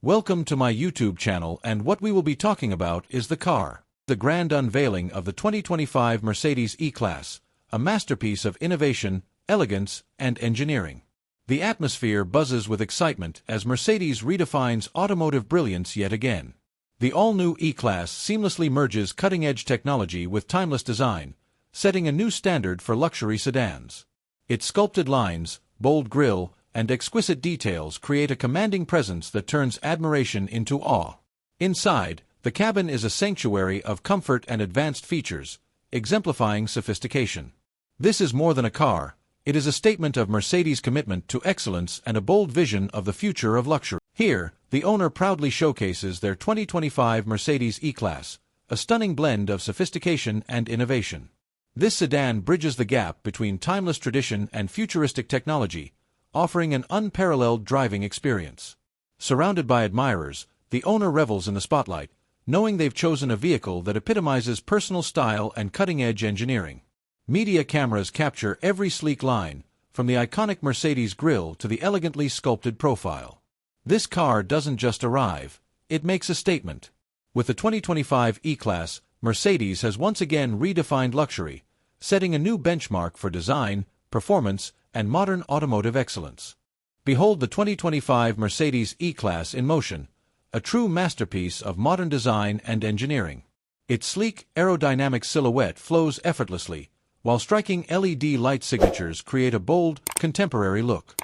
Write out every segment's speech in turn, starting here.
Welcome to my YouTube channel, and what we will be talking about is the car. The grand unveiling of the 2025 Mercedes E-Class, a masterpiece of innovation, elegance, and engineering. The atmosphere buzzes with excitement as Mercedes redefines automotive brilliance yet again. The all-new E-Class seamlessly merges cutting-edge technology with timeless design, setting a new standard for luxury sedans. Its sculpted lines, bold grille, and exquisite details create a commanding presence that turns admiration into awe. Inside, the cabin is a sanctuary of comfort and advanced features, exemplifying sophistication. This is more than a car, it is a statement of Mercedes' commitment to excellence and a bold vision of the future of luxury. Here, the owner proudly showcases their 2025 Mercedes E-Class, a stunning blend of sophistication and innovation. This sedan bridges the gap between timeless tradition and futuristic technology, offering an unparalleled driving experience. Surrounded by admirers, the owner revels in the spotlight, knowing they've chosen a vehicle that epitomizes personal style and cutting-edge engineering. Media cameras capture every sleek line, from the iconic Mercedes grille to the elegantly sculpted profile. This car doesn't just arrive, it makes a statement. With the 2025 E-Class, Mercedes has once again redefined luxury, setting a new benchmark for design, performance, and modern automotive excellence. Behold the 2025 Mercedes E-Class in motion, a true masterpiece of modern design and engineering. Its sleek, aerodynamic silhouette flows effortlessly, while striking LED light signatures create a bold, contemporary look.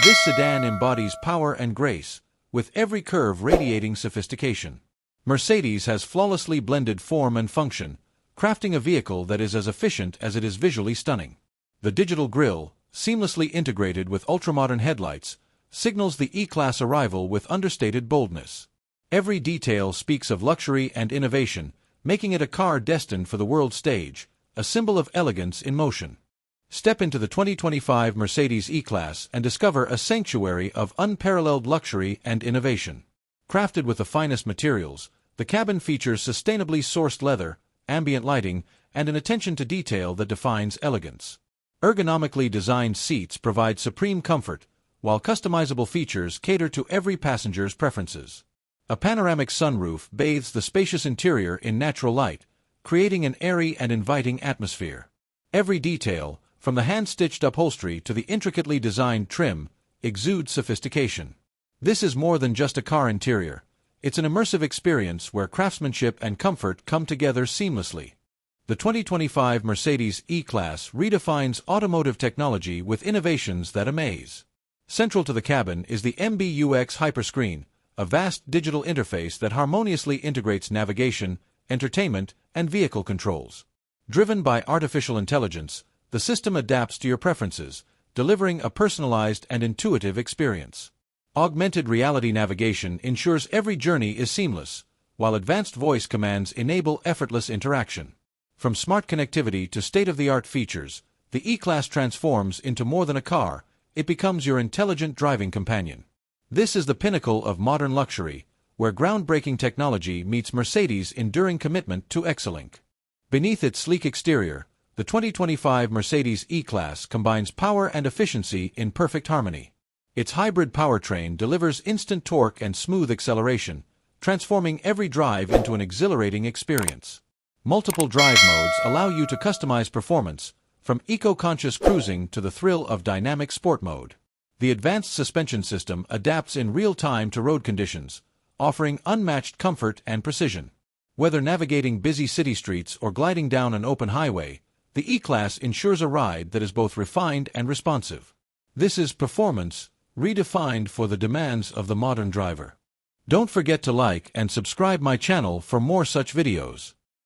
This sedan embodies power and grace, with every curve radiating sophistication. Mercedes has flawlessly blended form and function, crafting a vehicle that is as efficient as it is visually stunning. The digital grille, seamlessly integrated with ultramodern headlights, signals the E-Class arrival with understated boldness. Every detail speaks of luxury and innovation, making it a car destined for the world stage, a symbol of elegance in motion. Step into the 2025 Mercedes E-Class and discover a sanctuary of unparalleled luxury and innovation. Crafted with the finest materials, the cabin features sustainably sourced leather, ambient lighting, and an attention to detail that defines elegance. Ergonomically designed seats provide supreme comfort, while customizable features cater to every passenger's preferences. A panoramic sunroof bathes the spacious interior in natural light, creating an airy and inviting atmosphere. Every detail, from the hand-stitched upholstery to the intricately designed trim, exudes sophistication. This is more than just a car interior. It's an immersive experience where craftsmanship and comfort come together seamlessly. The 2025 Mercedes E-Class redefines automotive technology with innovations that amaze. Central to the cabin is the MBUX Hyperscreen, a vast digital interface that harmoniously integrates navigation, entertainment, and vehicle controls. Driven by artificial intelligence, the system adapts to your preferences, delivering a personalized and intuitive experience. Augmented reality navigation ensures every journey is seamless, while advanced voice commands enable effortless interaction. From smart connectivity to state-of-the-art features, the E-Class transforms into more than a car, it becomes your intelligent driving companion. This is the pinnacle of modern luxury, where groundbreaking technology meets Mercedes' enduring commitment to excellence. Beneath its sleek exterior, the 2025 Mercedes E-Class combines power and efficiency in perfect harmony. Its hybrid powertrain delivers instant torque and smooth acceleration, transforming every drive into an exhilarating experience. Multiple drive modes allow you to customize performance, from eco-conscious cruising to the thrill of dynamic sport mode. The advanced suspension system adapts in real time to road conditions, offering unmatched comfort and precision. Whether navigating busy city streets or gliding down an open highway, the E-Class ensures a ride that is both refined and responsive. This is performance, redefined for the demands of the modern driver. Don't forget to like and subscribe my channel for more such videos.